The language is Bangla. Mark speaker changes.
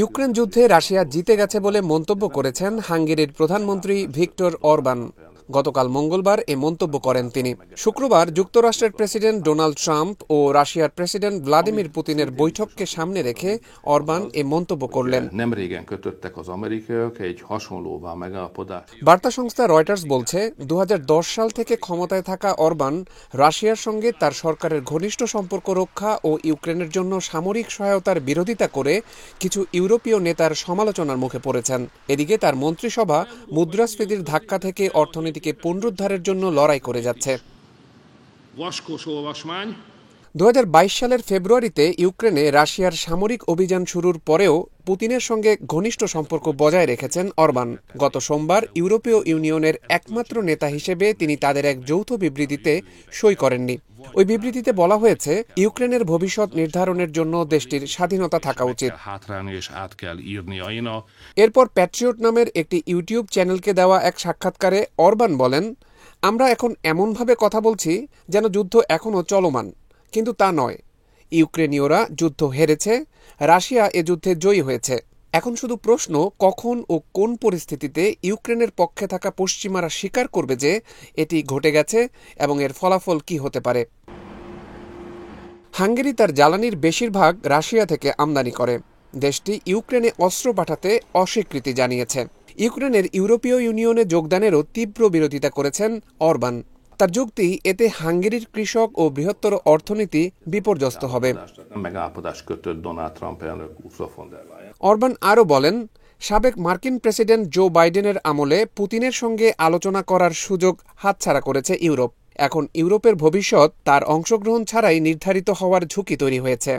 Speaker 1: ইউক্রেন যুদ্ধে রাশিয়া জিতে গেছে বলে মন্তব্য করেছেন হাঙ্গেরির প্রধানমন্ত্রী ভিক্টর অরবান। গতকাল মঙ্গলবার এ মন্তব্য করেন তিনি। শুক্রবার যুক্তরাষ্ট্রের প্রেসিডেন্ট ডোনাল্ড ট্রাম্প ও রাশিয়ার প্রেসিডেন্ট ভ্লাদিমির পুতিনের বৈঠককে সামনে রেখে অরবান এ মন্তব্য করলেন। বার্তা সংস্থা রয়টার্স বলছে, 2010 সাল থেকে ক্ষমতায় থাকা অরবান রাশিয়ার সঙ্গে তার সরকারের ঘনিষ্ঠ সম্পর্ক রক্ষা ও ইউক্রেনের জন্য সামরিক সহায়তার বিরোধিতা করে কিছু ইউরোপীয় নেতার সমালোচনার মুখে পড়েছেন। এদিকে তার মন্ত্রিসভা মুদ্রাস্ফীতির ধাক্কা থেকে অর্থনীতিকে পুনরুদ্ধারের জন্য লড়াই করে যাচ্ছে। 2022 সালের ফেব্রুয়ারিতে ইউক্রেনে রাশিয়ার সামরিক অভিযান শুরুর পরেও পুতিনের সঙ্গে ঘনিষ্ঠ সম্পর্ক বজায় রেখেছেন অরবান। গত সোমবার ইউরোপীয় ইউনিয়নের একমাত্র নেতা হিসেবে তিনি তাদের এক যৌথ বিবৃতিতে সই করেননি। ওই বিবৃতিতে বলা হয়েছে, ইউক্রেনের ভবিষ্যৎ নির্ধারণের জন্য দেশটির স্বাধীনতা থাকা উচিত। এরপর প্যাট্রিয়ট নামের একটি ইউটিউব চ্যানেলকে দেওয়া এক সাক্ষাৎকারে অরবান বলেন, আমরা এখন এমনভাবে কথা বলছি যেন যুদ্ধ এখনও চলমান, কিন্তু তা নয়। ইউক্রেনীয়রা যুদ্ধ হেরেছে, রাশিয়া এ যুদ্ধে জয়ী হয়েছে। এখন শুধু প্রশ্ন, কখন ও কোন পরিস্থিতিতে ইউক্রেনের পক্ষে থাকা পশ্চিমারা স্বীকার করবে যে এটি ঘটে গেছে এবং এর ফলাফল কি হতে পারে। হাঙ্গেরি তার জ্বালানির বেশিরভাগ রাশিয়া থেকে আমদানি করে। দেশটি ইউক্রেনে অস্ত্র পাঠাতে অস্বীকৃতি জানিয়েছে। ইউক্রেনের ইউরোপীয় ইউনিয়নে যোগদানেরও তীব্র বিরোধিতা করেছেন অরবান। তার যুক্তি, এতে হাঙ্গেরির কৃষক ও বৃহত্তর অর্থনীতি বিপর্যস্ত হবে। অরবান আরও বলেন, সাবেক মার্কিন প্রেসিডেন্ট জো বাইডেনের আমলে পুতিনের সঙ্গে আলোচনা করার সুযোগ হাতছাড়া করেছে ইউরোপ। এখন ইউরোপের ভবিষ্যৎ তার অংশগ্রহণ ছাড়াই নির্ধারিত হওয়ার ঝুঁকি তৈরি হয়েছে।